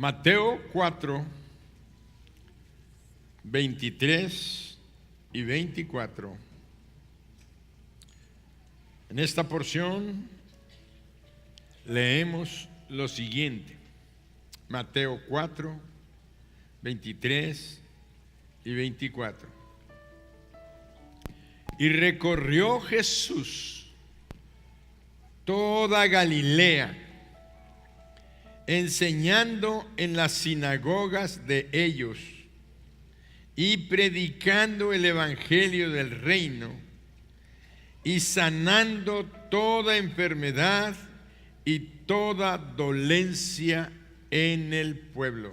Mateo 4, 23 y 24. En esta porción leemos lo siguiente. Mateo 4, 23 y 24. Y recorrió Jesús toda Galilea, enseñando en las sinagogas de ellos y predicando el evangelio del reino y sanando toda enfermedad y toda dolencia en el pueblo.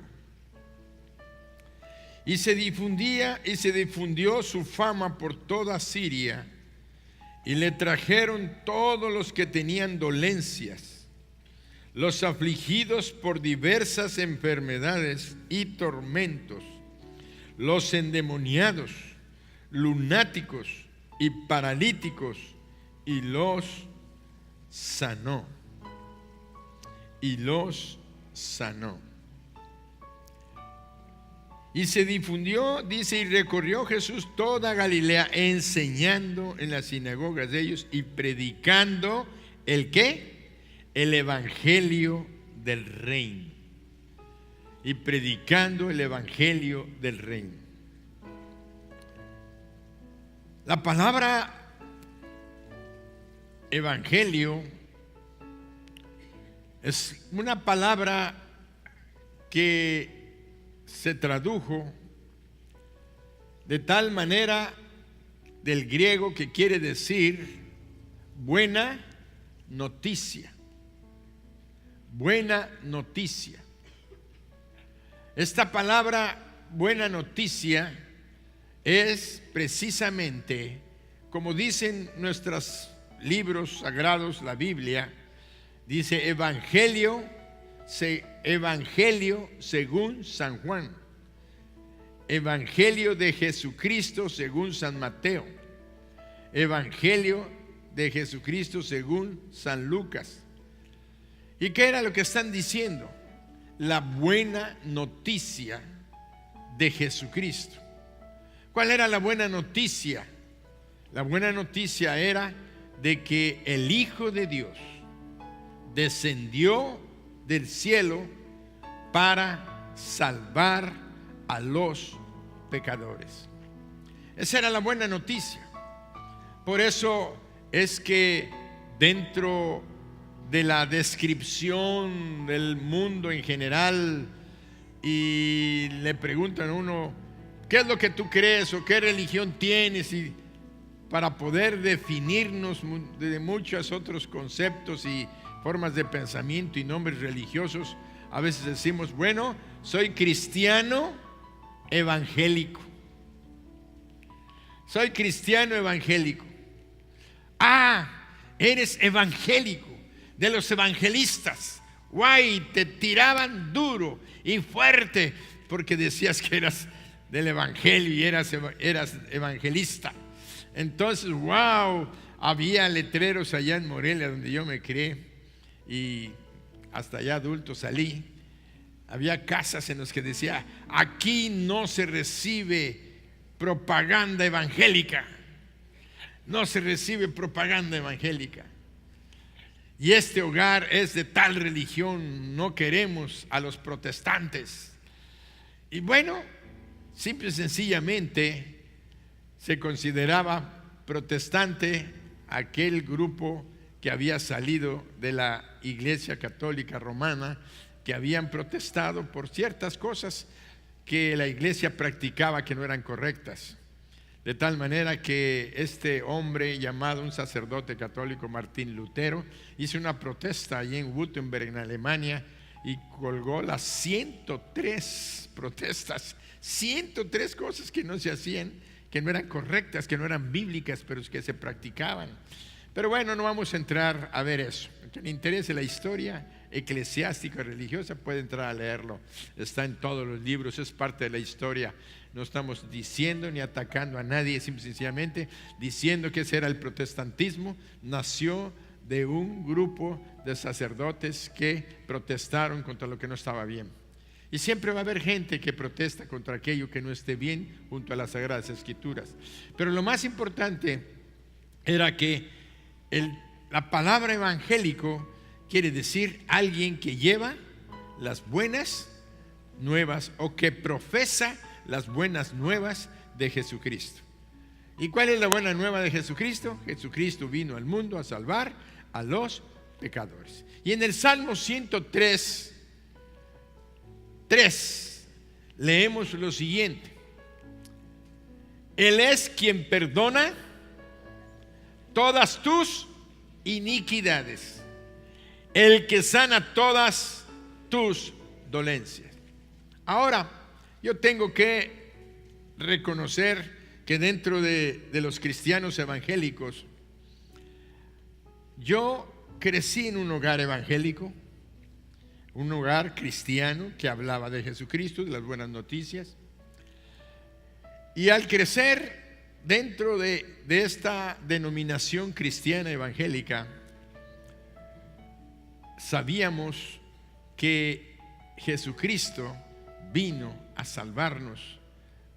Y se difundió su fama por toda Siria, y le trajeron todos los que tenían dolencias, los afligidos por diversas enfermedades y tormentos, los endemoniados, lunáticos y paralíticos, y los sanó. Y los sanó. Y se difundió, dice, y recorrió Jesús toda Galilea, enseñando en las sinagogas de ellos y predicando ¿el qué? El evangelio del reino. Y predicando el evangelio del reino. La palabra evangelio es una palabra que se tradujo de tal manera del griego que quiere decir buena noticia. Buena noticia. Esta palabra buena noticia es precisamente, como dicen nuestros libros sagrados, la Biblia, dice evangelio según San Juan, evangelio de Jesucristo según San Mateo, evangelio de Jesucristo según San Lucas. ¿Y qué era lo que están diciendo? La buena noticia de Jesucristo. ¿Cuál era la buena noticia? La buena noticia era de que el Hijo de Dios descendió del cielo para salvar a los pecadores. Esa era la buena noticia. Por eso es que dentro de la descripción del mundo en general, y le preguntan a uno, ¿qué es lo que tú crees o qué religión tienes? Y para poder definirnos de muchos otros conceptos y formas de pensamiento y nombres religiosos, a veces decimos, bueno, soy cristiano evangélico. Soy cristiano evangélico. Ah, eres evangélico, de los evangelistas. Guay, te tiraban duro y fuerte porque decías que eras del evangelio y eras evangelista. Entonces, wow, había letreros allá en Morelia donde yo me crié, y hasta allá adulto salí. Había casas en las que decía, aquí no se recibe propaganda evangélica. No se recibe propaganda evangélica. Y este hogar es de tal religión, no queremos a los protestantes. Y bueno, simple y sencillamente se consideraba protestante aquel grupo que había salido de la Iglesia Católica Romana, que habían protestado por ciertas cosas que la Iglesia practicaba que no eran correctas. De tal manera que este hombre llamado, un sacerdote católico, Martín Lutero, hizo una protesta allí en Wittenberg, en Alemania, y colgó las 103 protestas, 103 cosas que no se hacían, que no eran correctas, que no eran bíblicas, pero que se practicaban. Pero bueno, no vamos a entrar a ver eso. A quien le interese la historia eclesiástica religiosa puede entrar a leerlo. Está en todos los libros, es parte de la historia. No estamos diciendo ni atacando a nadie, sencillamente diciendo que ese era el protestantismo. Nació de un grupo de sacerdotes que protestaron contra lo que no estaba bien. Y siempre va a haber gente que protesta contra aquello que no esté bien junto a las Sagradas Escrituras. Pero lo más importante era que la palabra evangélico quiere decir alguien que lleva las buenas nuevas o que profesa las buenas nuevas de Jesucristo. ¿Y cuál es la buena nueva de Jesucristo? Jesucristo vino al mundo a salvar a los pecadores. Y en el Salmo 103, 3, leemos lo siguiente: Él es quien perdona todas tus iniquidades, el que sana todas tus dolencias. Ahora, yo tengo que reconocer que dentro de los cristianos evangélicos, yo crecí en un hogar evangélico, un hogar cristiano que hablaba de Jesucristo, de las buenas noticias. Y al crecer dentro de esta denominación cristiana evangélica, sabíamos que Jesucristo vino a salvarnos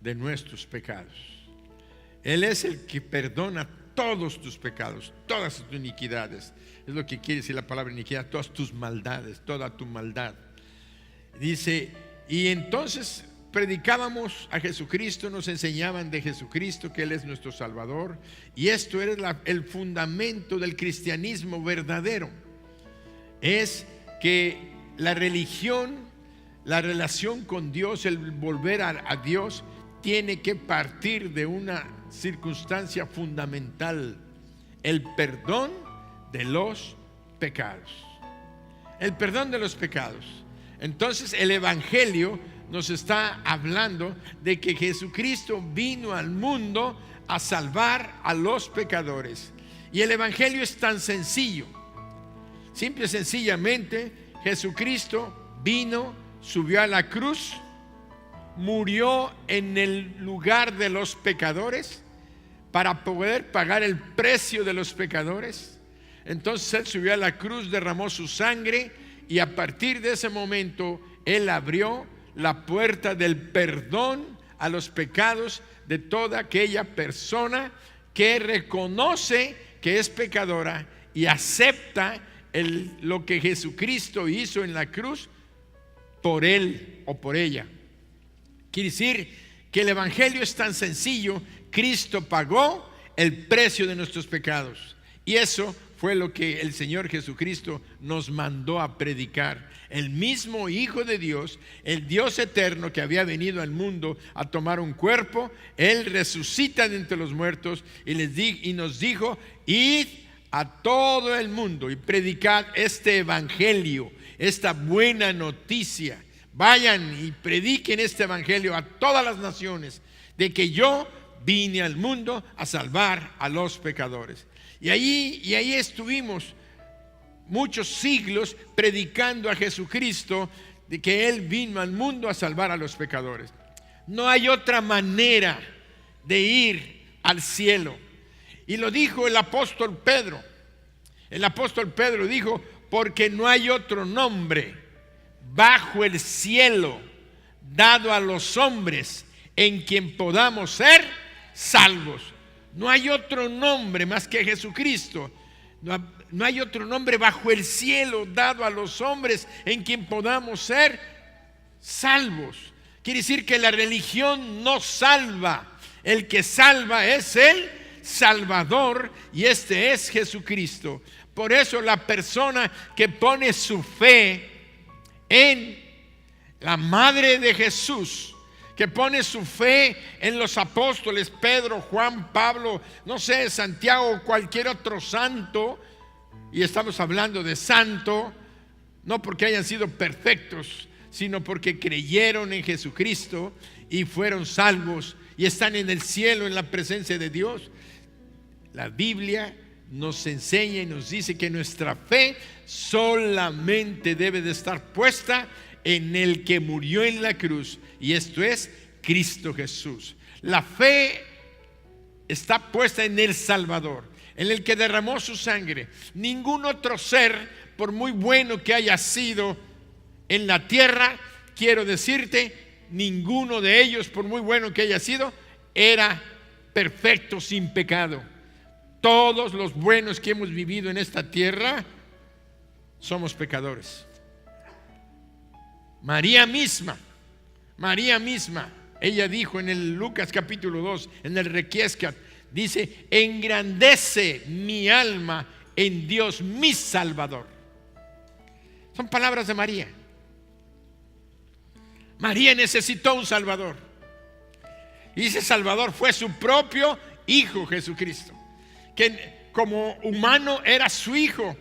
de nuestros pecados. Él es el que perdona todos tus pecados, todas tus iniquidades. Es lo que quiere decir la palabra iniquidad, todas tus maldades, toda tu maldad. Dice, y entonces predicábamos a Jesucristo, nos enseñaban de Jesucristo, que Él es nuestro Salvador. Y esto era el fundamento del cristianismo verdadero. Es que la religión, la relación con Dios, el volver a Dios, tiene que partir de una circunstancia fundamental: el perdón de los pecados. El perdón de los pecados. Entonces el Evangelio nos está hablando de que Jesucristo vino al mundo a salvar a los pecadores. Y el Evangelio es tan sencillo. Simple y sencillamente, Jesucristo vino, subió a la cruz, murió en el lugar de los pecadores para poder pagar el precio de los pecadores. Entonces Él subió a la cruz, derramó su sangre, y a partir de ese momento Él abrió la puerta del perdón a los pecados de toda aquella persona que reconoce que es pecadora y acepta lo que Jesucristo hizo en la cruz por él o por ella. Quiere decir que el Evangelio es tan sencillo. Cristo pagó el precio de nuestros pecados, y eso fue lo que el Señor Jesucristo nos mandó a predicar. El mismo Hijo de Dios, el Dios eterno que había venido al mundo a tomar un cuerpo, Él resucita de entre los muertos y nos dijo: id a todo el mundo y predicad este evangelio, esta buena noticia. Vayan y prediquen este evangelio a todas las naciones, de que yo vine al mundo a salvar a los pecadores. Y ahí estuvimos muchos siglos predicando a Jesucristo, de que Él vino al mundo a salvar a los pecadores. No hay otra manera de ir al cielo. Y lo dijo el apóstol Pedro. El apóstol Pedro dijo: porque no hay otro nombre bajo el cielo dado a los hombres en quien podamos ser salvos. No hay otro nombre más que Jesucristo. No hay otro nombre bajo el cielo dado a los hombres en quien podamos ser salvos. Quiere decir que la religión no salva. El que salva es el Salvador, y este es Jesucristo. Por eso la persona que pone su fe en la madre de Jesús, que pone su fe en los apóstoles Pedro, Juan, Pablo, no sé, Santiago, cualquier otro santo, y estamos hablando de santo no porque hayan sido perfectos, sino porque creyeron en Jesucristo y fueron salvos y están en el cielo en la presencia de Dios. La Biblia nos enseña y nos dice que nuestra fe solamente debe de estar puesta en el que murió en la cruz, y esto es Cristo Jesús. La fe está puesta en el Salvador, en el que derramó su sangre. Ningún otro ser, por muy bueno que haya sido en la tierra, quiero decirte, ninguno de ellos, por muy bueno que haya sido, era perfecto sin pecado. Todos los buenos que hemos vivido en esta tierra somos pecadores. María misma, ella dijo en el Lucas capítulo 2, en el Requiescat, dice: engrandece mi alma en Dios mi Salvador. Son palabras de María. María necesitó un Salvador, y ese Salvador fue su propio Hijo Jesucristo, que como humano era su hijo,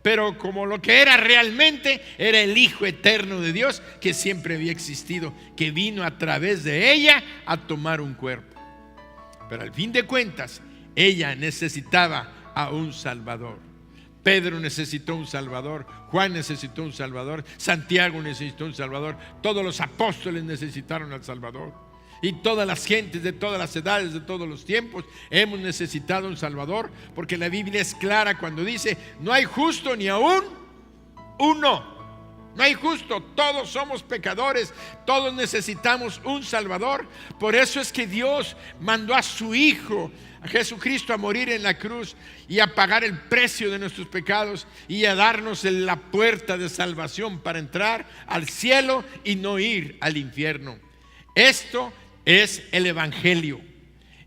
pero como lo que era realmente era el Hijo eterno de Dios, que siempre había existido, que vino a través de ella a tomar un cuerpo. Pero al fin de cuentas, ella necesitaba a un Salvador. Pedro necesitó un Salvador, Juan necesitó un Salvador, Santiago necesitó un Salvador, todos los apóstoles necesitaron al Salvador. Y todas las gentes de todas las edades, de todos los tiempos, hemos necesitado un Salvador, porque la Biblia es clara cuando dice: no hay justo ni aún uno. No hay justo, todos somos pecadores, todos necesitamos un Salvador. Por eso es que Dios mandó a su Hijo, a Jesucristo, a morir en la cruz y a pagar el precio de nuestros pecados y a darnos la puerta de salvación para entrar al cielo y no ir al infierno. Esto es el Evangelio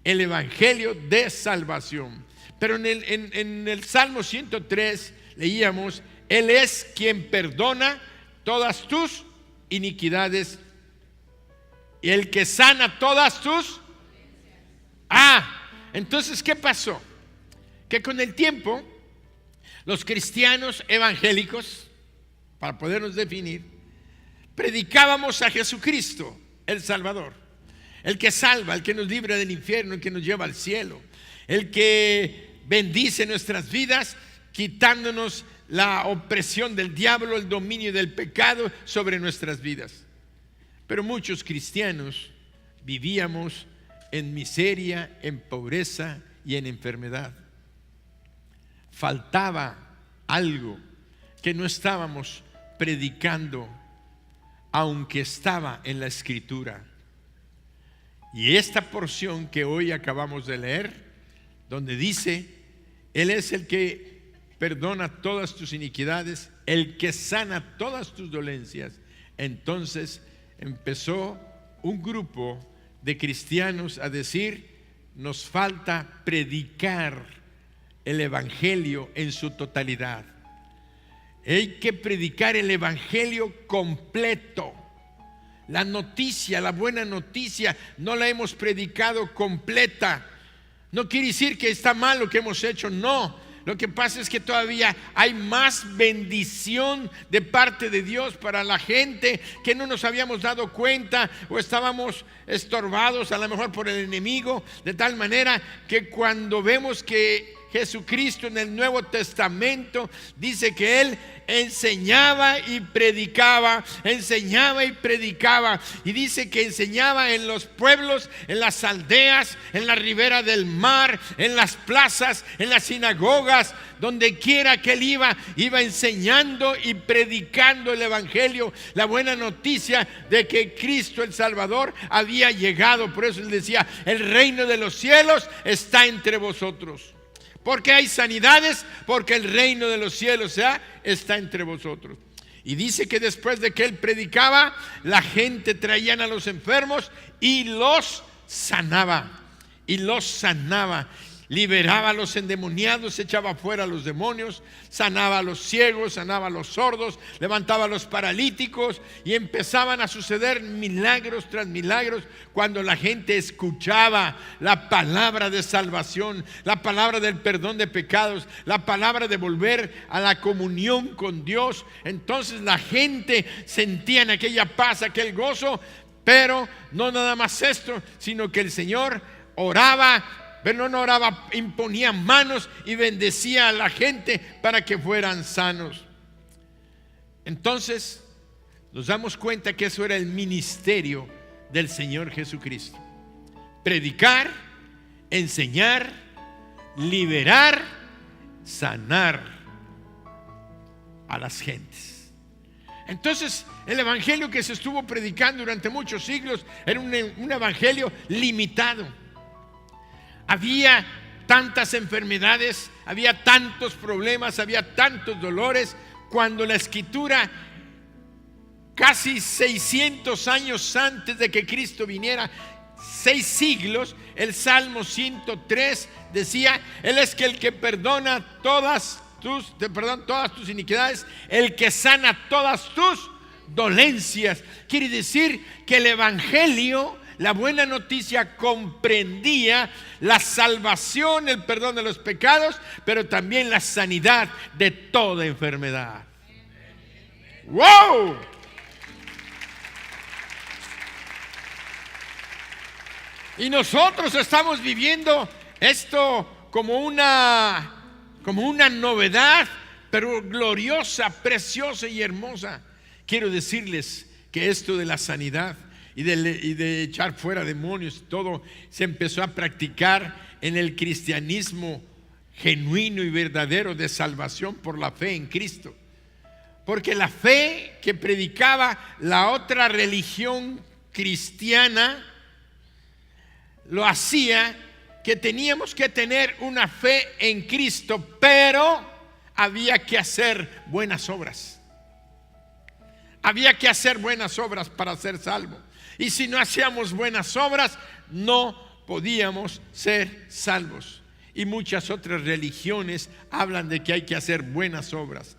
de salvación. Pero en el Salmo 103 leíamos: Él es quien perdona todas tus iniquidades y el que sana todas tus... Entonces, ¿qué pasó? Que con el tiempo los cristianos evangélicos, para podernos definir, predicábamos a Jesucristo, el Salvador, el que salva, el que nos libra del infierno, el que nos lleva al cielo, el que bendice nuestras vidas, quitándonos la opresión del diablo, el dominio del pecado sobre nuestras vidas. Pero muchos cristianos vivíamos en miseria, en pobreza y en enfermedad. Faltaba algo que no estábamos predicando, aunque estaba en la Escritura. Y esta porción que hoy acabamos de leer, donde dice: Él es el que perdona todas tus iniquidades, el que sana todas tus dolencias. Entonces empezó un grupo de cristianos a decir: nos falta predicar el Evangelio en su totalidad. Hay que predicar el Evangelio completo. La noticia, la buena noticia, no la hemos predicado completa. No quiere decir que está mal lo que hemos hecho, no. Lo que pasa es que todavía hay más bendición de parte de Dios para la gente que no nos habíamos dado cuenta, o estábamos estorbados a lo mejor por el enemigo, de tal manera que cuando vemos que Jesucristo en el Nuevo Testamento dice que Él enseñaba y predicaba, y dice que enseñaba en los pueblos, en las aldeas, en la ribera del mar, en las plazas, en las sinagogas, donde quiera que Él iba enseñando y predicando el Evangelio, la buena noticia de que Cristo el Salvador había llegado. Por eso Él decía: el reino de los cielos está entre vosotros. Porque hay sanidades, porque el reino de los cielos está entre vosotros. Y dice que después de que Él predicaba, la gente traían a los enfermos y los sanaba. Liberaba a los endemoniados, echaba fuera a los demonios, sanaba a los ciegos, sanaba a los sordos, levantaba a los paralíticos, y empezaban a suceder milagros tras milagros cuando la gente escuchaba la palabra de salvación, la palabra del perdón de pecados, la palabra de volver a la comunión con Dios. Entonces la gente sentía en aquella paz, aquel gozo. Pero no nada más esto, sino que el Señor oraba. Pero no oraba, imponía manos y bendecía a la gente para que fueran sanos. Entonces nos damos cuenta que eso era el ministerio del Señor Jesucristo: predicar, enseñar, liberar, sanar a las gentes. Entonces el evangelio que se estuvo predicando durante muchos siglos era un evangelio limitado. Había tantas enfermedades, había tantos problemas, había tantos dolores, cuando la Escritura, casi 600 años antes de que Cristo viniera, 6 siglos, el Salmo 103 decía: Él es el que perdona todas tus iniquidades, el que sana todas tus dolencias. Quiere decir que el evangelio, la buena noticia, comprendía la salvación, el perdón de los pecados, pero también la sanidad de toda enfermedad. ¡Wow! Y nosotros estamos viviendo esto como una novedad, pero gloriosa, preciosa y hermosa. Quiero decirles que esto de la sanidad y de echar fuera demonios, todo se empezó a practicar en el cristianismo genuino y verdadero de salvación por la fe en Cristo. Porque la fe que predicaba la otra religión cristiana lo hacía que teníamos que tener una fe en Cristo, pero había que hacer buenas obras. Había que hacer buenas obras para ser salvo. Y si no hacíamos buenas obras, no podíamos ser salvos. Y muchas otras religiones hablan de que hay que hacer buenas obras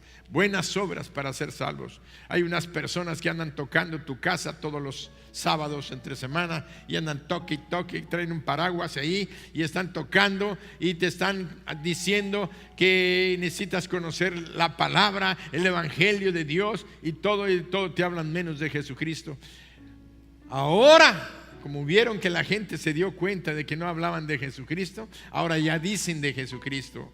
para ser salvos. Hay unas personas que andan tocando tu casa todos los sábados entre semana y andan toque y toque, traen un paraguas ahí y están tocando y te están diciendo que necesitas conocer la palabra, el evangelio de Dios, y todo te hablan menos de Jesucristo. Ahora, como vieron que la gente se dio cuenta de que no hablaban de Jesucristo, ahora ya dicen de Jesucristo,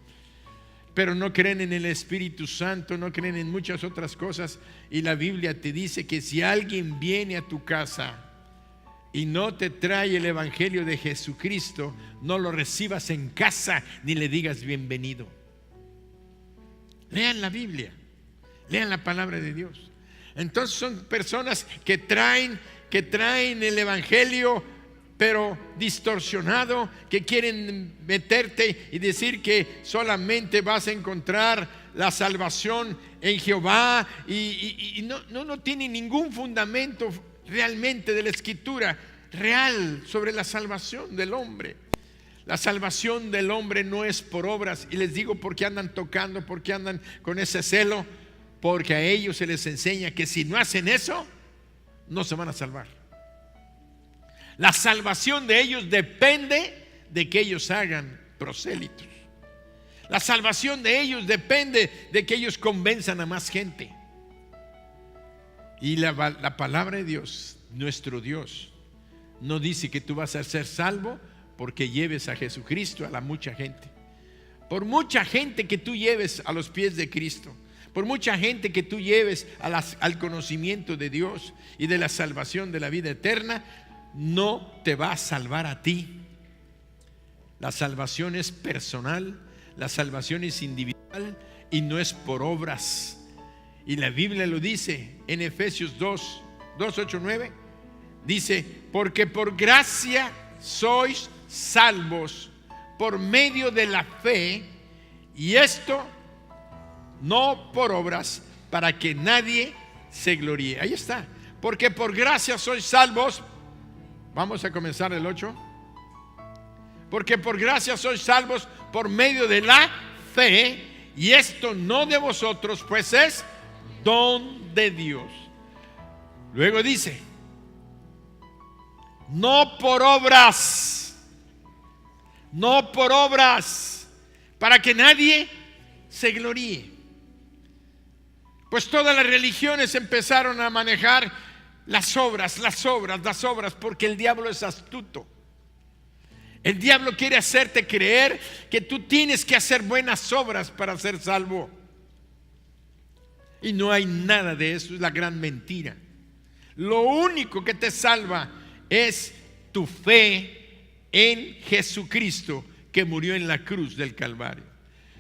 pero no creen en el Espíritu Santo, no creen en muchas otras cosas. Y la Biblia te dice que si alguien viene a tu casa y no te trae el evangelio de Jesucristo, no lo recibas en casa ni le digas bienvenido. Lean la Biblia, lean la palabra de Dios. Entonces son personas que traen el evangelio, pero distorsionado, que quieren meterte y decir que solamente vas a encontrar la salvación en Jehová, y no tiene ningún fundamento realmente de la Escritura real sobre la salvación del hombre. La salvación del hombre no es por obras, y les digo por qué andan tocando, por qué andan con ese celo, porque a ellos se les enseña que si no hacen eso, no se van a salvar. La salvación de ellos depende de que ellos hagan prosélitos. La salvación de ellos depende de que ellos convenzan a más gente. Y la palabra de Dios, nuestro Dios, no dice que tú vas a ser salvo porque lleves a Jesucristo a la mucha gente. Por mucha gente que tú lleves a los pies de Cristo, por mucha gente que tú lleves al conocimiento de Dios y de la salvación de la vida eterna, no te va a salvar a ti. La salvación es personal, la salvación es individual y no es por obras. Y la Biblia lo dice en Efesios 2, 8, 9. Dice: porque por gracia sois salvos por medio de la fe, y esto no por obras, para que nadie se gloríe. Ahí está. Porque por gracia sois salvos. Vamos a comenzar el 8. Porque por gracia sois salvos por medio de la fe, y esto no de vosotros, pues es don de Dios. Luego dice: no por obras, para que nadie se gloríe. Pues todas las religiones empezaron a manejar las obras, porque el diablo es astuto. El diablo quiere hacerte creer que tú tienes que hacer buenas obras para ser salvo. Y no hay nada de eso, es la gran mentira. Lo único que te salva es tu fe en Jesucristo, que murió en la cruz del Calvario.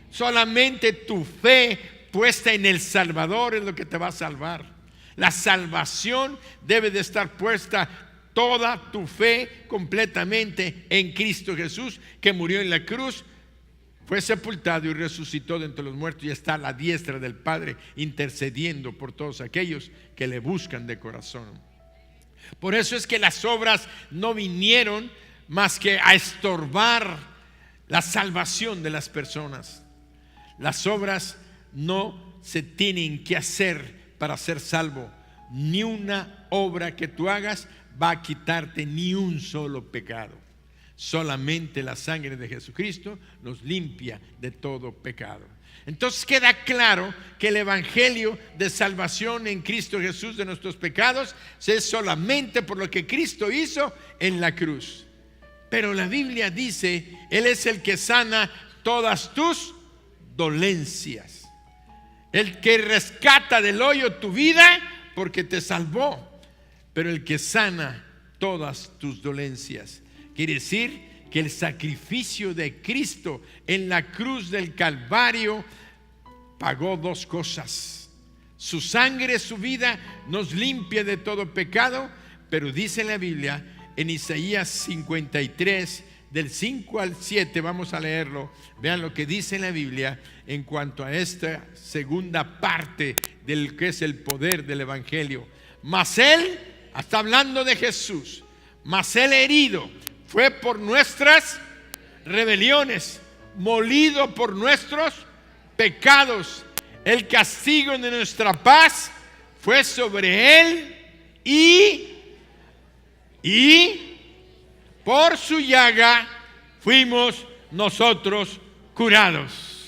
Solamente tu fe puesta en el Salvador es lo que te va a salvar. La salvación debe de estar puesta toda tu fe completamente en Cristo Jesús, que murió en la cruz, fue sepultado y resucitó de entre los muertos y está a la diestra del Padre intercediendo por todos aquellos que le buscan de corazón. Por eso es que las obras no vinieron más que a estorbar la salvación de las personas. Las obras no se tienen que hacer para ser salvo. Ni una obra que tú hagas va a quitarte ni un solo pecado. Solamente la sangre de Jesucristo nos limpia de todo pecado. Entonces queda claro que el evangelio de salvación en Cristo Jesús de nuestros pecados es solamente por lo que Cristo hizo en la cruz. Pero la Biblia dice, Él es el que sana todas tus dolencias, el que rescata del hoyo tu vida porque te salvó, pero el que sana todas tus dolencias. Quiere decir que el sacrificio de Cristo en la cruz del Calvario pagó dos cosas. Su sangre, su vida nos limpia de todo pecado, pero dice la Biblia en Isaías 53, del 5 al 7, vamos a leerlo. Vean lo que dice la Biblia en cuanto a esta segunda parte del que es el poder del evangelio. Mas Él, está hablando de Jesús, mas Él herido fue por nuestras rebeliones, molido por nuestros pecados. El castigo de nuestra paz fue sobre Él y por su llaga fuimos nosotros curados.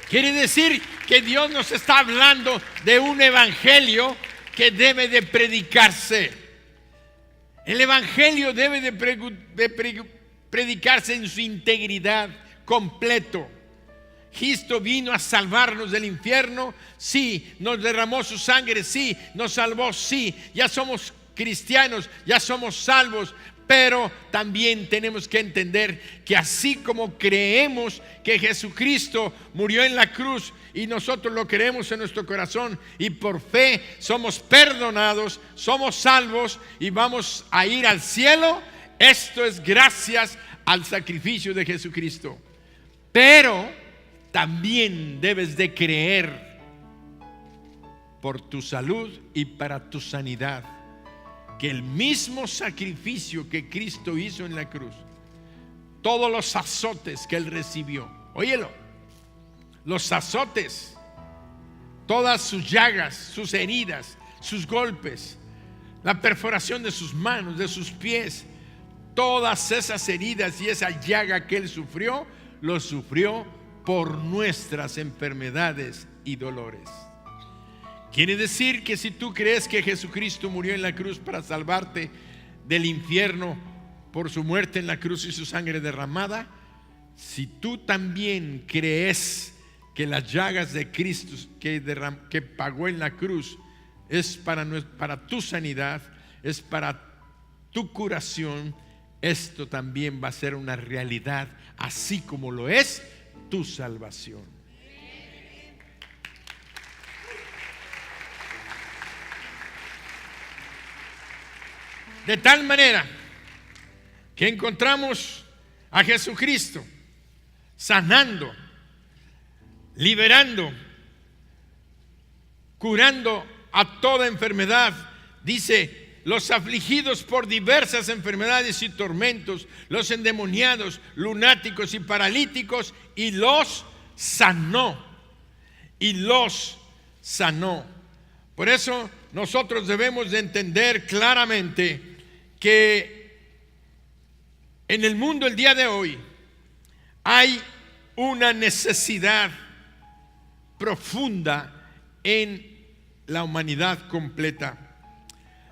Quiere decir que Dios nos está hablando de un evangelio que debe de predicarse. El evangelio debe de predicarse en su integridad, completo. Cristo vino a salvarnos del infierno, sí. Nos derramó su sangre, sí. Nos salvó, sí. Ya somos cristianos, ya somos salvos. Pero también tenemos que entender que así como creemos que Jesucristo murió en la cruz y nosotros lo creemos en nuestro corazón y por fe somos perdonados, somos salvos y vamos a ir al cielo, esto es gracias al sacrificio de Jesucristo. Pero también debes de creer por tu salud y para tu sanidad que el mismo sacrificio que Cristo hizo en la cruz, todos los azotes que Él recibió, óyelo, los azotes, todas sus llagas, sus heridas, sus golpes, la perforación de sus manos, de sus pies, todas esas heridas y esa llaga que Él sufrió, lo sufrió por nuestras enfermedades y dolores. Quiere decir que si tú crees que Jesucristo murió en la cruz para salvarte del infierno por su muerte en la cruz y su sangre derramada, si tú también crees que las llagas de Cristo que pagó en la cruz es para tu sanidad, es para tu curación, esto también va a ser una realidad, así como lo es tu salvación. De tal manera que encontramos a Jesucristo sanando, liberando, curando a toda enfermedad. Dice, los afligidos por diversas enfermedades y tormentos, los endemoniados, lunáticos y paralíticos, y los sanó. Y los sanó. Por eso nosotros debemos de entender claramente que en el mundo el día de hoy hay una necesidad profunda en la humanidad completa.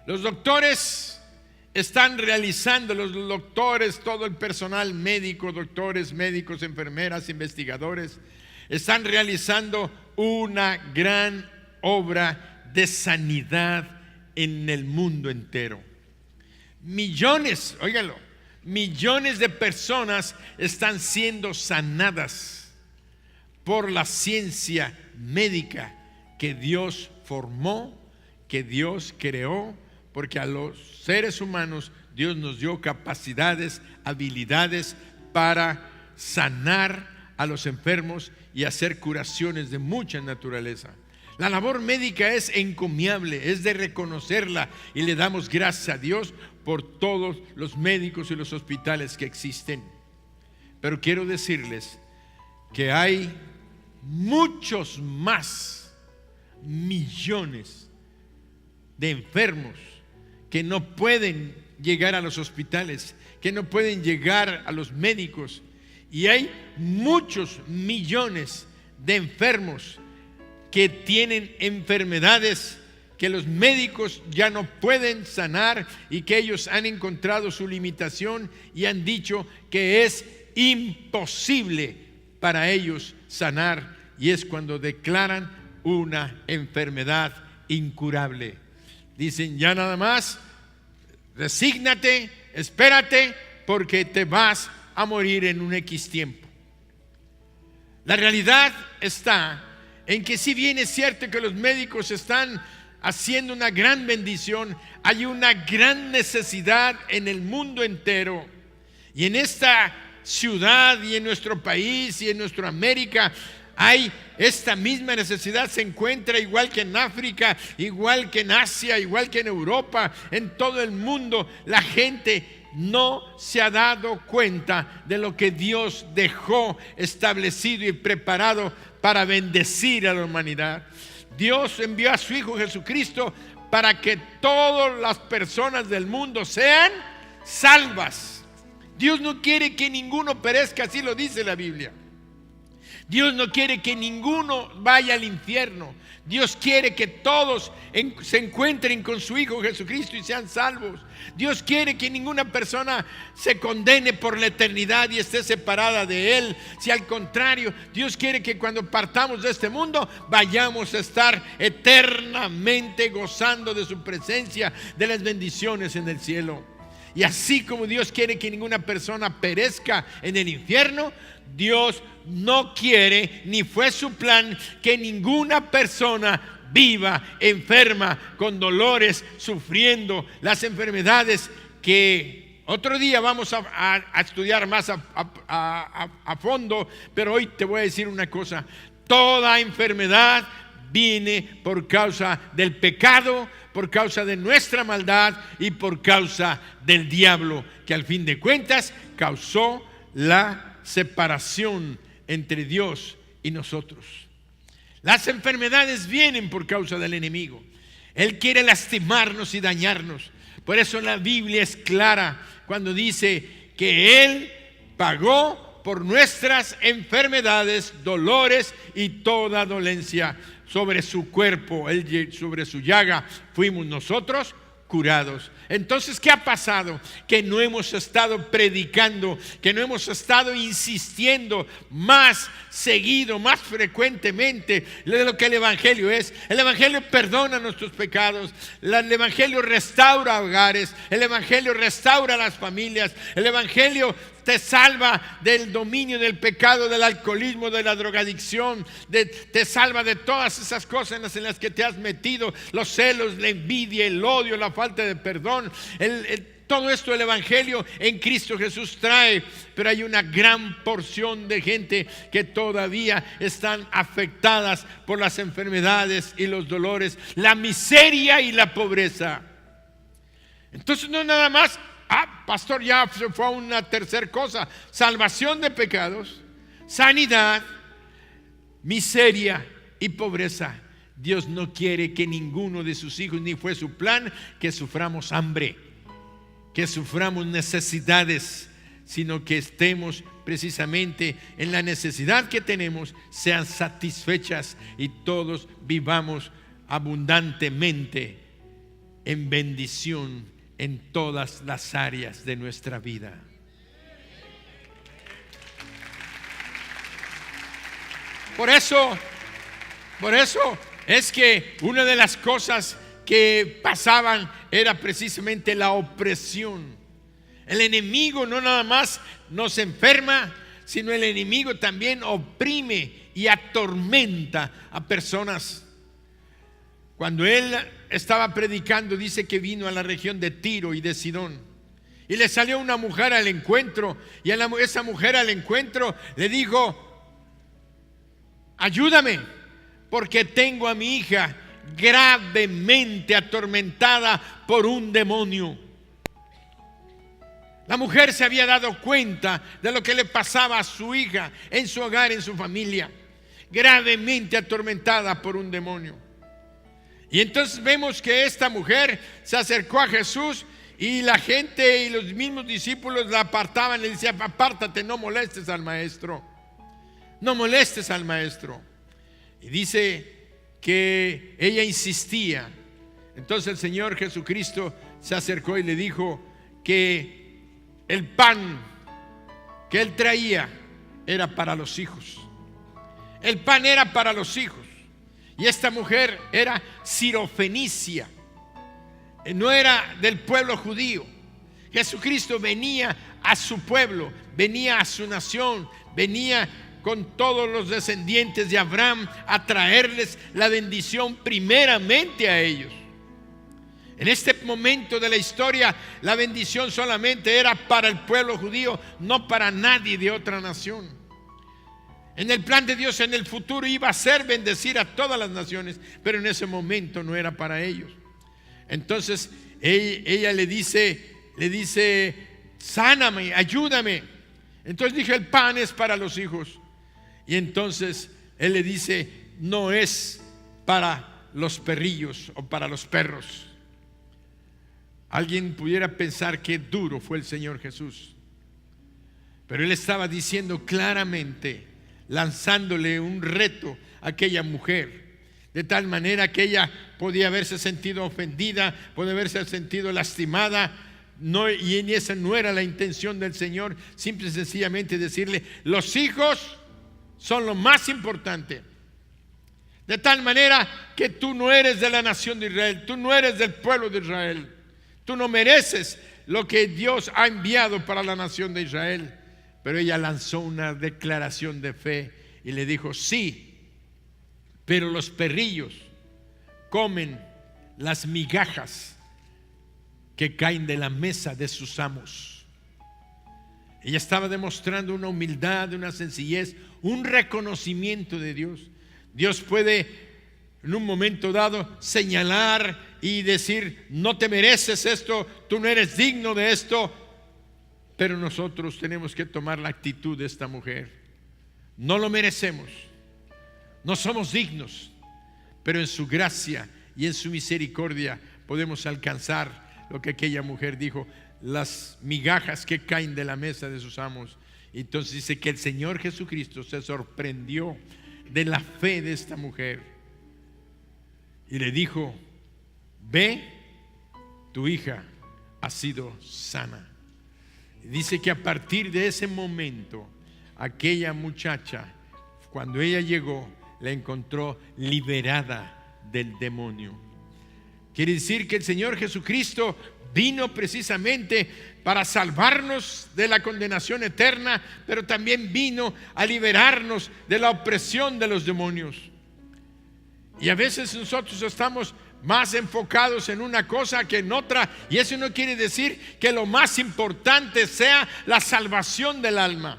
Los doctores están realizando, todo el personal médico, doctores, médicos, enfermeras, investigadores, están realizando una gran obra de sanidad en el mundo entero. Millones, óigalo, millones de personas están siendo sanadas por la ciencia médica que Dios formó, que Dios creó, porque a los seres humanos Dios nos dio capacidades, habilidades para sanar a los enfermos y hacer curaciones de mucha naturaleza. La labor médica es encomiable, es de reconocerla, y le damos gracias a Dios por todos los médicos y los hospitales que existen. Pero quiero decirles que hay muchos más millones de enfermos que no pueden llegar a los hospitales, que no pueden llegar a los médicos, y hay muchos millones de enfermos que tienen enfermedades que los médicos ya no pueden sanar, y que ellos han encontrado su limitación y han dicho que es imposible para ellos sanar, y es cuando declaran una enfermedad incurable. Dicen: ya nada más, resígnate, espérate, porque te vas a morir en un X tiempo. La realidad está en que, si bien es cierto que los médicos están haciendo una gran bendición, hay una gran necesidad en el mundo entero, y en esta ciudad y en nuestro país y en nuestra América hay esta misma necesidad. Se encuentra igual que en África, igual que en Asia, igual que en Europa, en todo el mundo. La gente no se ha dado cuenta de lo que Dios dejó establecido y preparado para bendecir a la humanidad. Dios envió a su Hijo Jesucristo para que todas las personas del mundo sean salvas. Dios no quiere que ninguno perezca, así lo dice la Biblia. Dios no quiere que ninguno vaya al infierno. Dios quiere que todos se encuentren con su Hijo Jesucristo y sean salvos. Dios quiere que ninguna persona se condene por la eternidad y esté separada de Él. Si al contrario, Dios quiere que cuando partamos de este mundo vayamos a estar eternamente gozando de su presencia, de las bendiciones en el cielo. Y así como Dios quiere que ninguna persona perezca en el infierno, Dios no quiere, ni fue su plan, que ninguna persona viva enferma, con dolores, sufriendo las enfermedades que otro día vamos a estudiar más a fondo. Pero hoy te voy a decir una cosa: toda enfermedad viene por causa del pecado, por causa de nuestra maldad y por causa del diablo, que al fin de cuentas causó la separación entre Dios y nosotros. Las enfermedades vienen por causa del enemigo. Él quiere lastimarnos y dañarnos. Por eso la Biblia es clara cuando dice que Él pagó por nuestras enfermedades, dolores y toda dolencia. Sobre su cuerpo, sobre su llaga, fuimos nosotros curados. Entonces, ¿qué ha pasado? Que no hemos estado predicando, que no hemos estado insistiendo más seguido, más frecuentemente de lo que el Evangelio es. El Evangelio perdona nuestros pecados, el Evangelio restaura hogares, el Evangelio restaura las familias, el Evangelio te salva del dominio del pecado, del alcoholismo, de la drogadicción, te salva de todas esas cosas en las que te has metido: los celos, la envidia, el odio, la falta de perdón. Todo esto el Evangelio en Cristo Jesús trae. Pero hay una gran porción de gente que todavía están afectadas por las enfermedades y los dolores, la miseria y la pobreza. Entonces no nada más: pastor, ya se fue a una tercera cosa: salvación de pecados, sanidad, miseria y pobreza. Dios no quiere que ninguno de sus hijos, ni fue su plan, que suframos hambre, que suframos necesidades, sino que estemos precisamente en la necesidad que tenemos, sean satisfechas y todos vivamos abundantemente en bendición en todas las áreas de nuestra vida. Por eso es que una de las cosas que pasaban era precisamente la opresión. El enemigo no nada más nos enferma, sino el enemigo también oprime y atormenta a personas. Cuando él estaba predicando, dice que vino a la región de Tiro y de Sidón. Y le salió una mujer al encuentro. Y esa mujer al encuentro le dijo: ayúdame, porque tengo a mi hija gravemente atormentada por un demonio. La mujer se había dado cuenta de lo que le pasaba a su hija en su hogar, en su familia, gravemente atormentada por un demonio. Y entonces vemos que esta mujer se acercó a Jesús, y la gente y los mismos discípulos la apartaban. Le decían: apártate, no molestes al maestro, no molestes al maestro. Y dice que ella insistía. Entonces el Señor Jesucristo se acercó y le dijo que el pan que él traía era para los hijos. El pan era para los hijos. Y esta mujer era sirofenicia, no era del pueblo judío. Jesucristo venía a su pueblo, venía a su nación, venía con todos los descendientes de Abraham a traerles la bendición primeramente a ellos. En este momento de la historia, la bendición solamente era para el pueblo judío, no para nadie de otra nación. En el plan de Dios, en el futuro, iba a ser bendecir a todas las naciones, pero en ese momento no era para ellos. Entonces ella le dice: sáname, ayúdame. Entonces dije: el pan es para los hijos. Y entonces él le dice: no es para los perrillos o para los perros. Alguien pudiera pensar que duro fue el Señor Jesús, pero él estaba diciendo claramente, lanzándole un reto a aquella mujer, de tal manera que ella podía haberse sentido ofendida, podía haberse sentido lastimada. No, y esa no era la intención del Señor. Simple y sencillamente decirle: los hijos son lo más importante. De tal manera que tú no eres de la nación de Israel, tú no eres del pueblo de Israel, tú no mereces lo que Dios ha enviado para la nación de Israel. Pero ella lanzó una declaración de fe y le dijo: sí, pero los perrillos comen las migajas que caen de la mesa de sus amos. Ella estaba demostrando una humildad, una sencillez, un reconocimiento de Dios. Dios puede en un momento dado señalar y decir: no te mereces esto, tú no eres digno de esto. Pero nosotros tenemos que tomar la actitud de esta mujer. No lo merecemos, no somos dignos, pero en su gracia y en su misericordia podemos alcanzar lo que aquella mujer dijo: las migajas que caen de la mesa de sus amos. Entonces dice que el Señor Jesucristo se sorprendió de la fe de esta mujer y le dijo: ve, tu hija ha sido sana. Dice que a partir de ese momento, aquella muchacha, cuando ella llegó, la encontró liberada del demonio. Quiere decir que el Señor Jesucristo vino precisamente para salvarnos de la condenación eterna, pero también vino a liberarnos de la opresión de los demonios. Y a veces nosotros estamos más enfocados en una cosa que en otra, y eso no quiere decir que lo más importante sea la salvación del alma.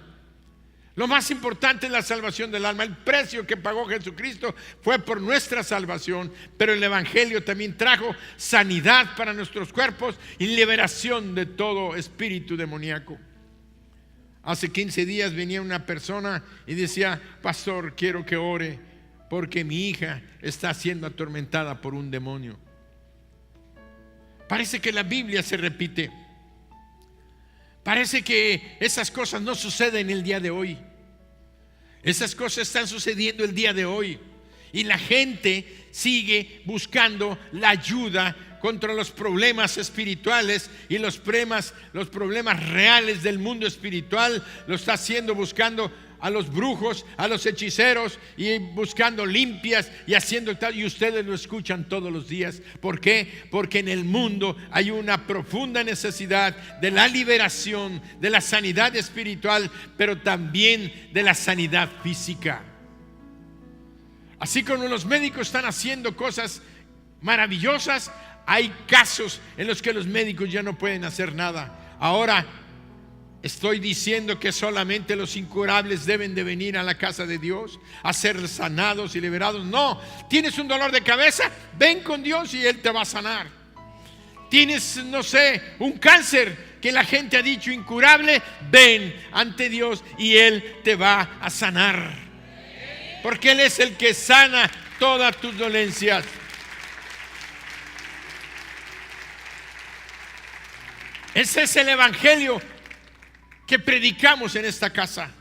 Lo más importante es la salvación del alma. El precio que pagó Jesucristo fue por nuestra salvación, pero el Evangelio también trajo sanidad para nuestros cuerpos y liberación de todo espíritu demoníaco. Hace 15 días venía una persona y decía: pastor, quiero que ore porque mi hija está siendo atormentada por un demonio. Parece que la Biblia se repite. Parece que esas cosas no suceden el día de hoy. Esas cosas están sucediendo el día de hoy. Y la gente sigue buscando la ayuda contra los problemas espirituales y los problemas reales del mundo espiritual. Lo está haciendo buscando a los brujos, a los hechiceros, y buscando limpias y haciendo tal. Y ustedes lo escuchan todos los días. ¿Por qué? Porque en el mundo hay una profunda necesidad de la liberación, de la sanidad espiritual, pero también de la sanidad física. Así como los médicos están haciendo cosas maravillosas, hay casos en los que los médicos ya no pueden hacer nada. Ahora, ¿estoy diciendo que solamente los incurables deben de venir a la casa de Dios a ser sanados y liberados? No. ¿Tienes un dolor de cabeza? Ven con Dios y Él te va a sanar. ¿Tienes, no sé, un cáncer que la gente ha dicho incurable? Ven ante Dios y Él te va a sanar. Porque Él es el que sana todas tus dolencias. Ese es el evangelio que predicamos en esta casa.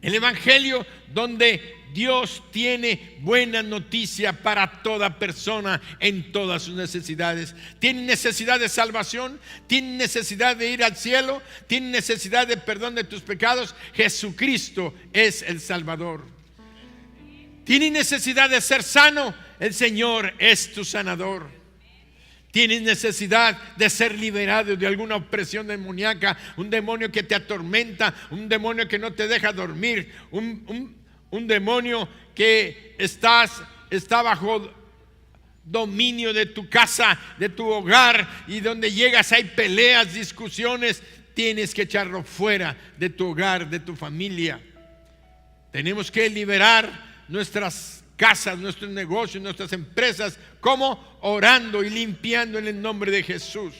El evangelio donde Dios tiene buena noticia para toda persona en todas sus necesidades. ¿Tiene necesidad de salvación? ¿Tiene necesidad de ir al cielo? ¿Tiene necesidad de perdón de tus pecados? Jesucristo es el Salvador. ¿Tiene necesidad de ser sano? El Señor es tu sanador. ¿Tienes necesidad de ser liberado de alguna opresión demoníaca? Un demonio que te atormenta, un demonio que no te deja dormir, un demonio que está bajo dominio de tu casa, de tu hogar, y donde llegas hay peleas, discusiones. Tienes que echarlo fuera de tu hogar, de tu familia. Tenemos que liberar nuestras casas, nuestros negocios, nuestras empresas. ¿Cómo? Orando y limpiando en el nombre de Jesús.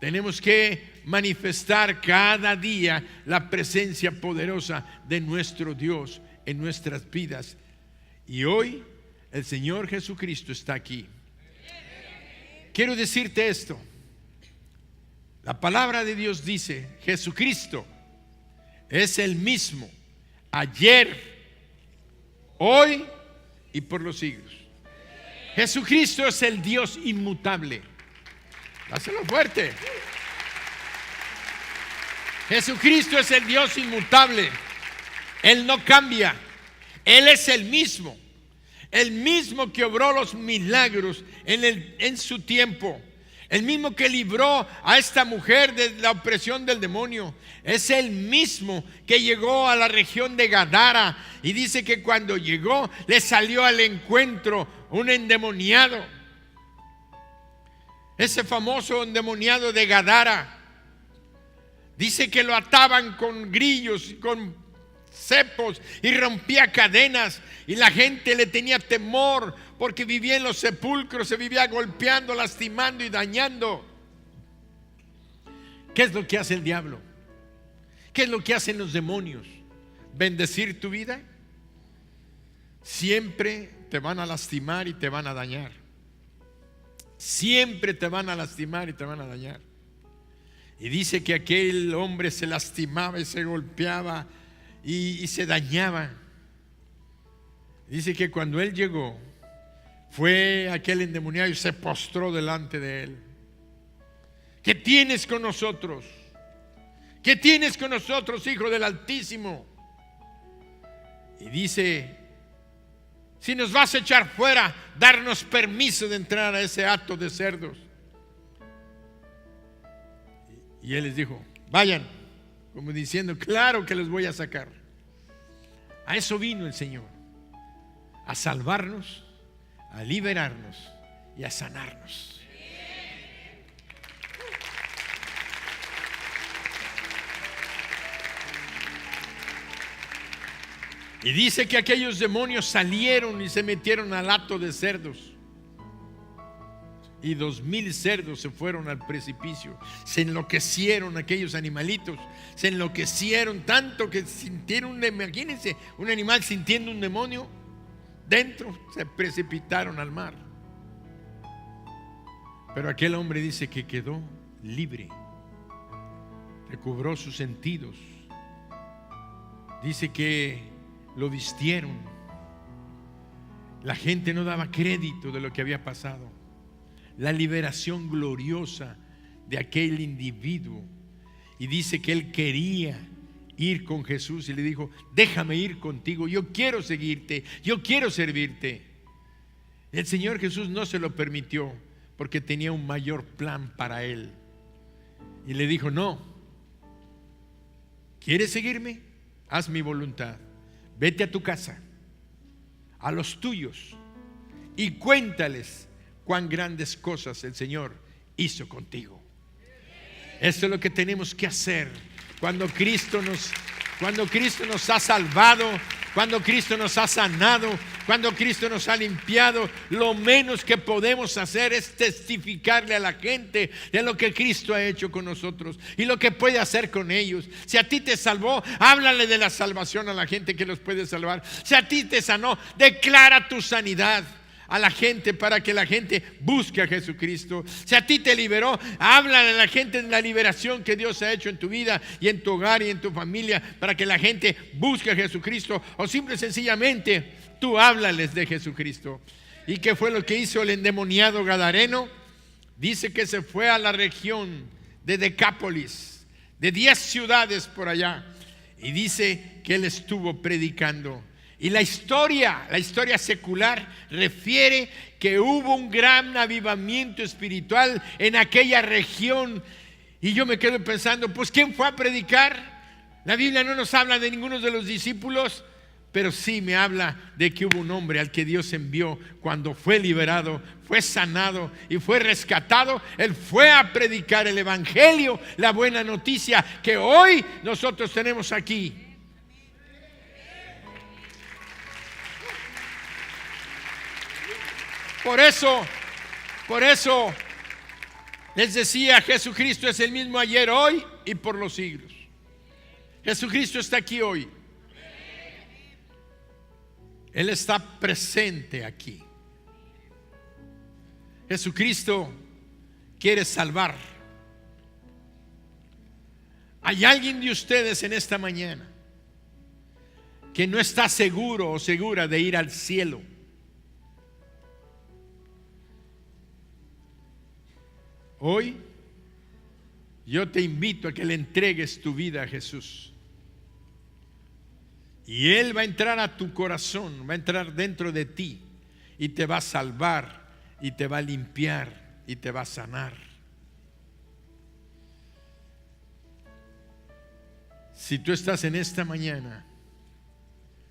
Tenemos que manifestar cada día la presencia poderosa de nuestro Dios en nuestras vidas. Y hoy el Señor Jesucristo está aquí. Quiero decirte esto. La palabra de Dios dice: Jesucristo es el mismo ayer, hoy y por los siglos. Jesucristo es el Dios inmutable. Dáselo fuerte. Jesucristo es el Dios inmutable. Él no cambia. Él es el mismo que obró los milagros en su tiempo. El mismo que libró a esta mujer de la opresión del demonio. Es el mismo que llegó a la región de Gadara. Y dice que cuando llegó, le salió al encuentro un endemoniado. Ese famoso endemoniado de Gadara. Dice que lo ataban con grillos y con cepos y rompía cadenas, y la gente le tenía temor porque vivía en los sepulcros, se vivía golpeando, lastimando y dañando. ¿Qué es lo que hace el diablo? ¿Qué es lo que hacen los demonios? ¿Bendecir tu vida? Siempre te van a lastimar y te van a dañar. Siempre te van a lastimar y te van a dañar. Y dice que aquel hombre se lastimaba y se golpeaba y se dañaba. Dice que cuando él llegó, fue aquel endemoniado y se postró delante de él. ¿Qué tienes con nosotros? ¿Qué tienes con nosotros, Hijo del Altísimo? Y dice: si nos vas a echar fuera, darnos permiso de entrar a ese hato de cerdos. Y él les dijo: vayan, como diciendo, claro que les voy a sacar. A eso vino el Señor, a salvarnos, a liberarnos y a sanarnos. Y dice que aquellos demonios salieron y se metieron al hato de cerdos. Y 2,000 cerdos se fueron al precipicio. Se enloquecieron aquellos animalitos. Se enloquecieron tanto que sintieron, imagínense, un animal sintiendo un demonio dentro, se precipitaron al mar. Pero aquel hombre dice que quedó libre, recobró sus sentidos. Dice que lo vistieron. La gente no daba crédito de lo que había pasado. La liberación gloriosa de aquel individuo. Y dice que él quería ir con Jesús y le dijo: déjame ir contigo, yo quiero seguirte, yo quiero servirte. El Señor Jesús no se lo permitió porque tenía un mayor plan para él. Y le dijo: no, ¿quieres seguirme? Haz mi voluntad. Vete a tu casa, a los tuyos, y cuéntales cuán grandes cosas el Señor hizo contigo. Eso es lo que tenemos que hacer cuando Cristo nos ha salvado, cuando Cristo nos ha sanado, cuando Cristo nos ha limpiado. Lo menos que podemos hacer es testificarle a la gente de lo que Cristo ha hecho con nosotros y lo que puede hacer con ellos. Si a ti te salvó, háblale de la salvación a la gente que los puede salvar. Si a ti te sanó, declara tu sanidad a la gente para que la gente busque a Jesucristo. Si a ti te liberó, háblale a la gente de la liberación que Dios ha hecho en tu vida y en tu hogar y en tu familia, para que la gente busque a Jesucristo. O simple y sencillamente tú háblales de Jesucristo. ¿Y qué fue lo que hizo el endemoniado gadareno? Dice que se fue a la región de Decápolis, de 10 ciudades por allá, y dice que él estuvo predicando. Y la historia secular refiere que hubo un gran avivamiento espiritual en aquella región. Y yo me quedo pensando, pues ¿quién fue a predicar? La Biblia no nos habla de ninguno de los discípulos, pero sí me habla de que hubo un hombre al que Dios envió cuando fue liberado, fue sanado y fue rescatado. Él fue a predicar el evangelio, la buena noticia que hoy nosotros tenemos aquí. Por eso les decía, Jesucristo es el mismo ayer, hoy y por los siglos. Jesucristo está aquí hoy. Él está presente aquí. Jesucristo quiere salvar. ¿Hay alguien de ustedes en esta mañana que no está seguro o segura de ir al cielo? Hoy yo te invito a que le entregues tu vida a Jesús. Y Él va a entrar a tu corazón, va a entrar dentro de ti y te va a salvar y te va a limpiar y te va a sanar. Si tú estás en esta mañana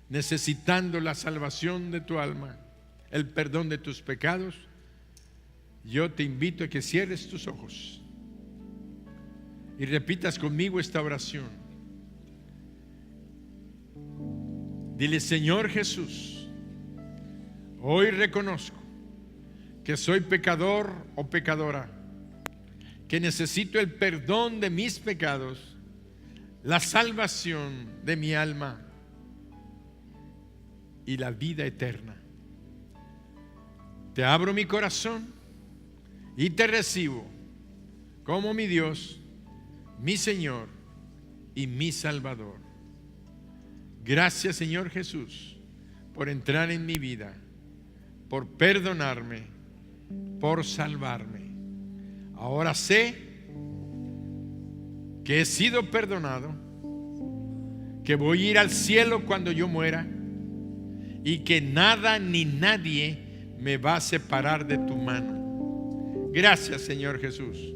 necesitando la salvación de tu alma, el perdón de tus pecados, yo te invito a que cierres tus ojos y repitas conmigo esta oración. Dile: Señor Jesús, hoy reconozco que soy pecador o pecadora, que necesito el perdón de mis pecados, la salvación de mi alma y la vida eterna. Te abro mi corazón y te recibo como mi Dios, mi Señor y mi Salvador. Gracias, Señor Jesús, por entrar en mi vida, por perdonarme, por salvarme. Ahora sé que he sido perdonado, que voy a ir al cielo cuando yo muera y que nada ni nadie me va a separar de tu mano. Gracias, Señor Jesús.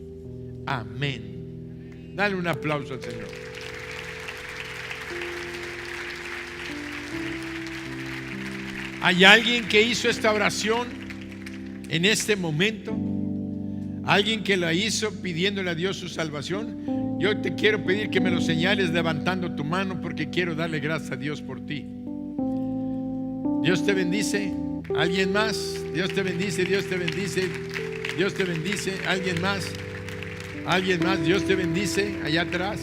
Amén. Dale un aplauso al Señor. ¿Hay alguien que hizo esta oración en este momento? ¿Alguien que la hizo pidiéndole a Dios su salvación? Yo te quiero pedir que me lo señales levantando tu mano, porque quiero darle gracias a Dios por ti. Dios te bendice. ¿Alguien más? Dios te bendice, Dios te bendice. Dios te bendice. ¿Alguien más? ¿Alguien más? Dios te bendice allá atrás.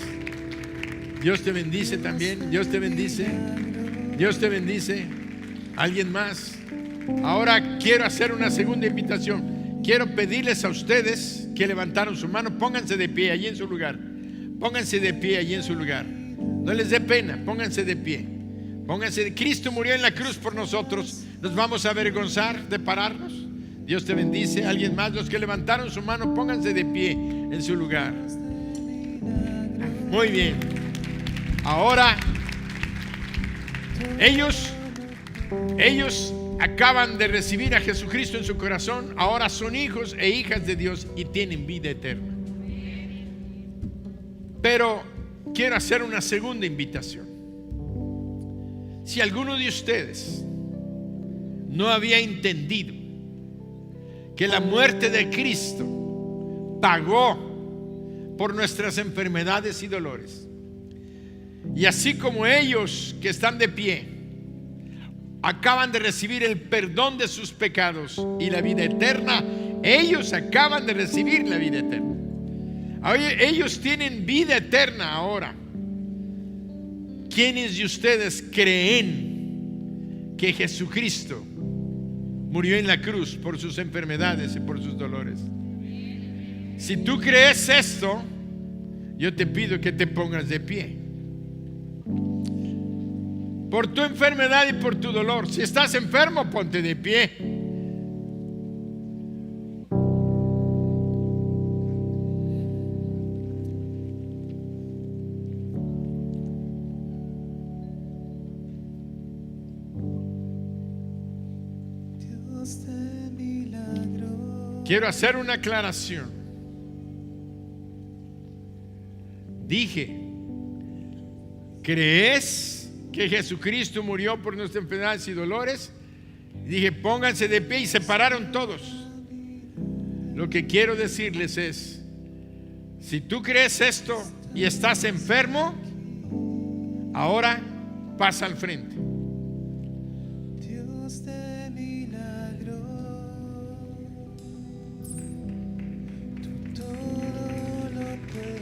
Dios te bendice también. Dios te bendice. Dios te bendice. ¿Alguien más? Ahora quiero hacer una segunda invitación. Quiero pedirles a ustedes que levantaron su mano, pónganse de pie allí en su lugar. Pónganse de pie allí en su lugar. No les dé pena, pónganse de pie. Pónganse. Cristo murió en la cruz por nosotros. ¿Nos vamos a avergonzar de pararnos? Dios te bendice. ¿Alguien más? Los que levantaron su mano, pónganse de pie en su lugar. Muy bien. Ahora ellos acaban de recibir a Jesucristo en su corazón. Ahora son hijos e hijas de Dios y tienen vida eterna. Pero quiero hacer una segunda invitación. Si alguno de ustedes no había entendido que la muerte de Cristo pagó por nuestras enfermedades y dolores. Y así como ellos que están de pie acaban de recibir el perdón de sus pecados y la vida eterna, ellos acaban de recibir la vida eterna. Ellos tienen vida eterna ahora. ¿Quiénes de ustedes creen que Jesucristo murió en la cruz por sus enfermedades y por sus dolores? Si tú crees esto, yo te pido que te pongas de pie. Por tu enfermedad y por tu dolor. Si estás enfermo, ponte de pie. Quiero hacer una aclaración. Dije, ¿crees que Jesucristo murió por nuestras enfermedades y dolores? Dije, pónganse de pie, y se pararon todos. Lo que quiero decirles es, si tú crees esto y estás enfermo, ahora pasa al frente. Dios de milagro, tú todo lo puedes.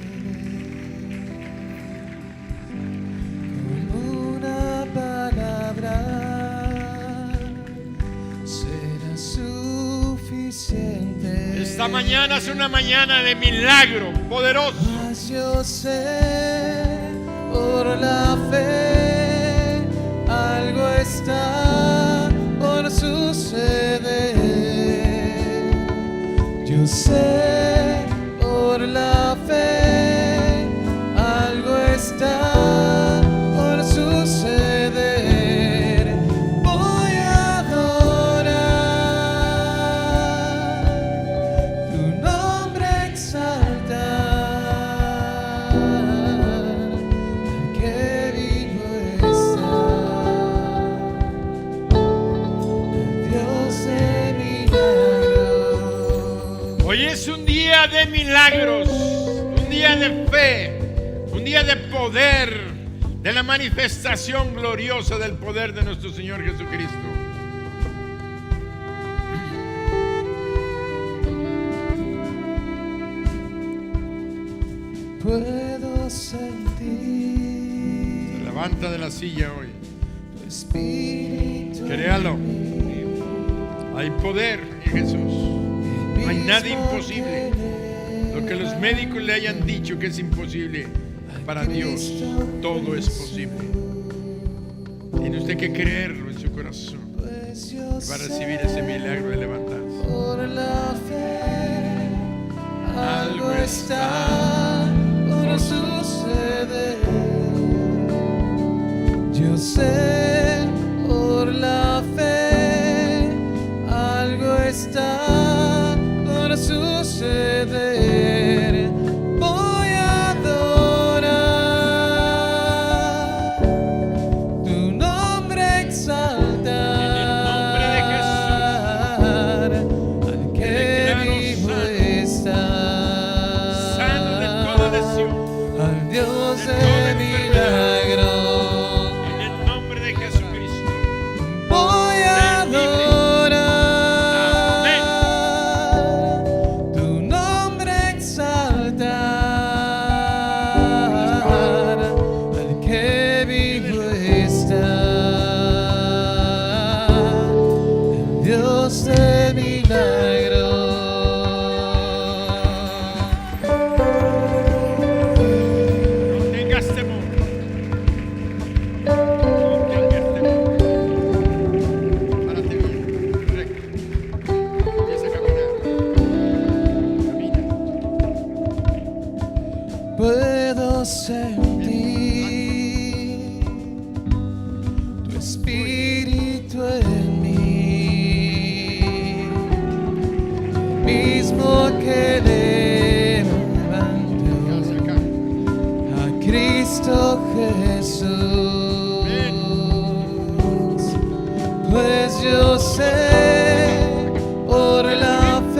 Con una palabra será suficiente. Esta mañana es una mañana de milagro poderoso. Mas yo sé por la fe algo está por suceder. Yo sé por la fe algo está por suceder. Voy a adorar tu nombre, exaltar al que vivo está, el Dios de milagros. Hoy es un día de milagros, un día de fe, un día de poder, de la manifestación gloriosa del poder de nuestro Señor Jesucristo. Puedo sentir Levanta de la silla hoy. tu espíritu. Créalo. Hay poder en Jesús. No hay nada imposible. Lo que los médicos le hayan dicho que es imposible, para Dios todo es posible. Tiene usted que creerlo en su corazón para recibir ese milagro de levantarse. Por la fe algo está por suceder. Yo sé por la fe algo está por suceder. Voy a adorar tu nombre, exaltar al que vivo está, al Dios de milagros. En el nombre de Jesucristo. Voy a adorar tu nombre, exaltar al que vivo está, el Dios de milagros. No tengas temor. No tengas temor. Párate bien, recto. Empieza a caminar. Camina. Puedo sentir tu espíritu en mí, mismo que levantó Hacia acá. a Cristo Jesús. Pues yo sé por la fe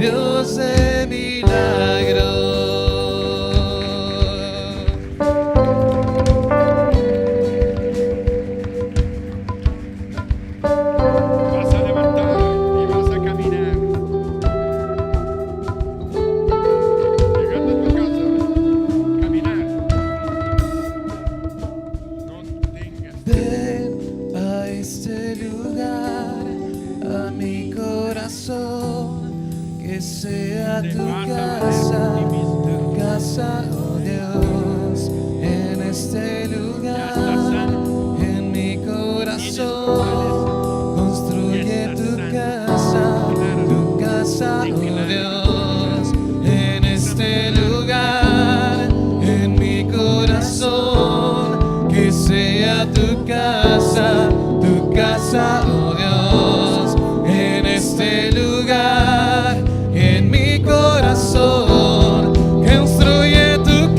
Dios de milagros. Vas a levantar y vas a caminar. Llegando a tu casa, caminar. No tengas. Ven a este lugar, a mi corazón, que sea Te tu vas a valer casa, por ti mismo. tu casa, oh Dios, en este Ya lugar, estás sano. en mi corazón, construye tu casa, oh Dios, en este lugar, en mi corazón, que sea tu casa, oh Dios, en este lugar, en mi corazón, construye tu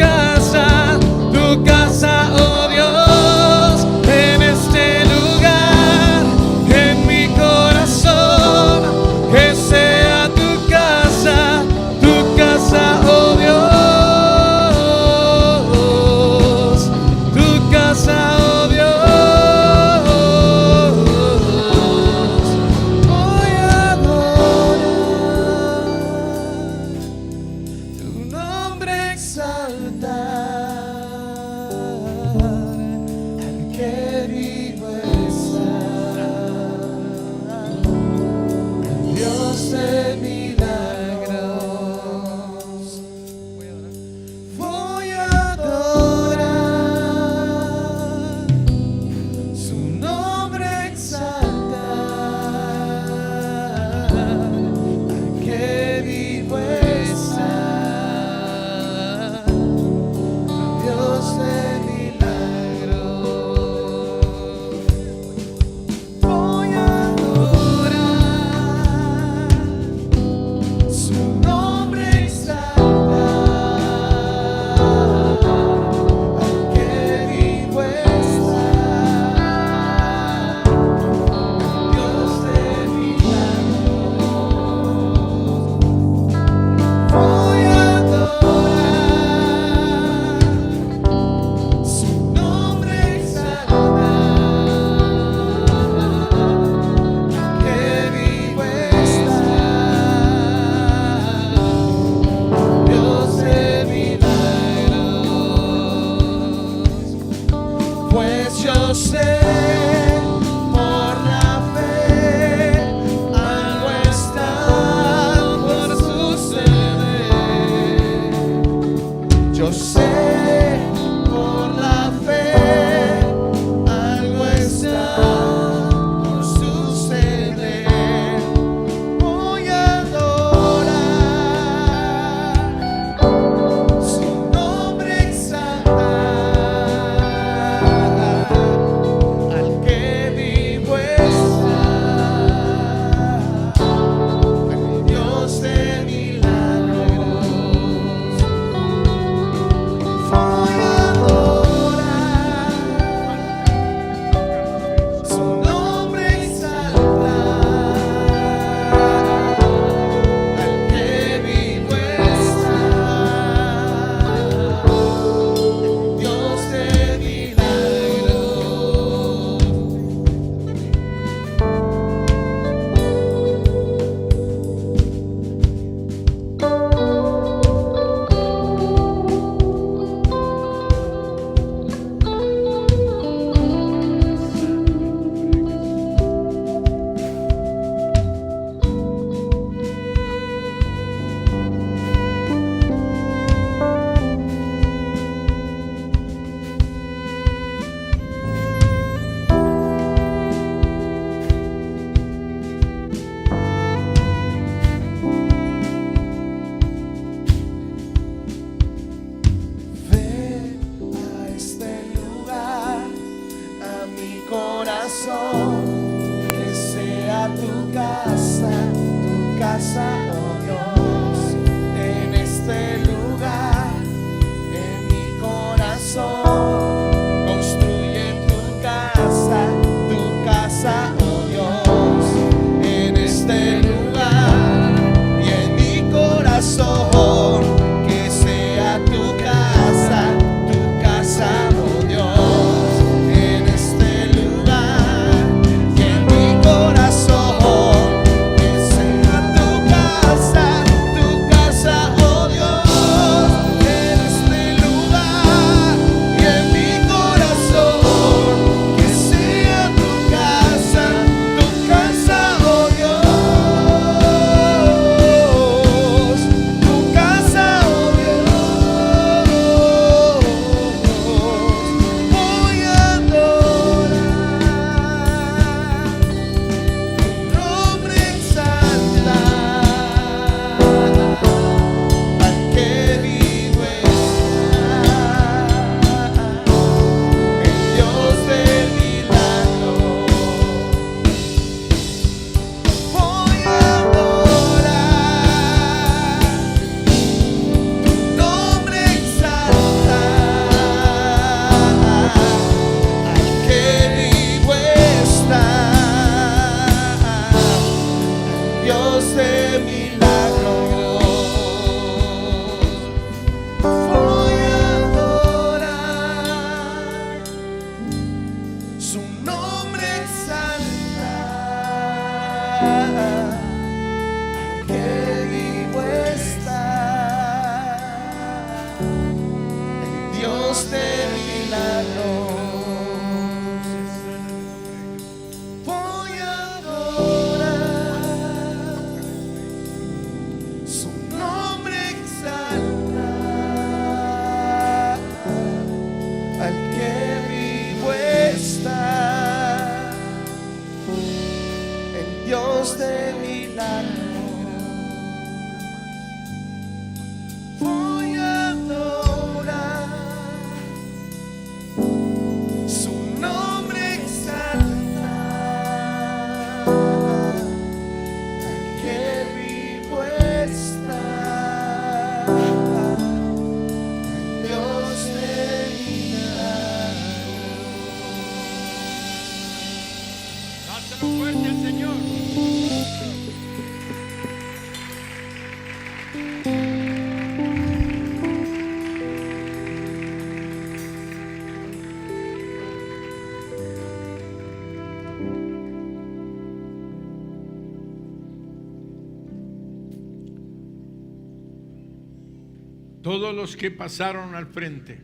Todos los que pasaron al frente,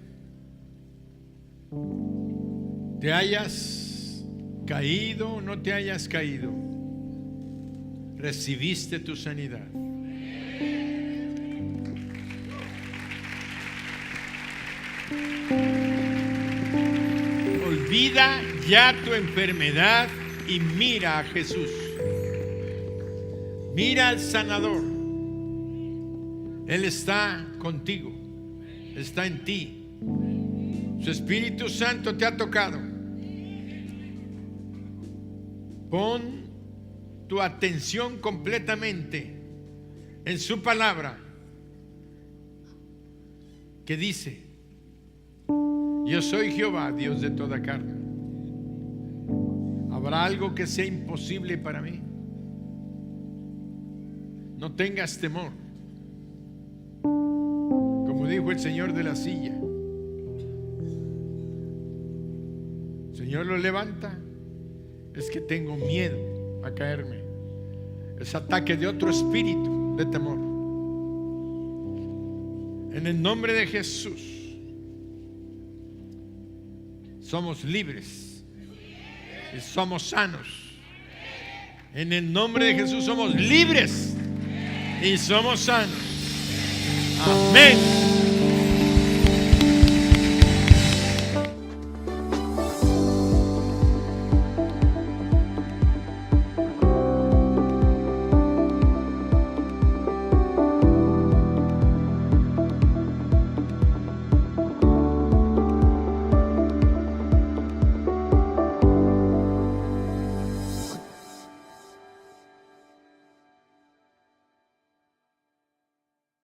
te hayas caído o no te hayas caído, recibiste tu sanidad. Olvida ya tu enfermedad y mira a Jesús. Mira al sanador. Él está contigo, está en ti. Su Espíritu Santo te ha tocado. Pon tu atención completamente en su palabra, que dice: yo soy Jehová, Dios de toda carne. ¿Habrá algo que sea imposible para mí? No tengas temor. Como dijo el Señor de la silla, el Señor lo levanta. Es que tengo miedo a caerme. Es ataque de otro espíritu de temor. En el nombre de Jesús somos libres y somos sanos. En el nombre de Jesús somos libres y somos sanos. Amén.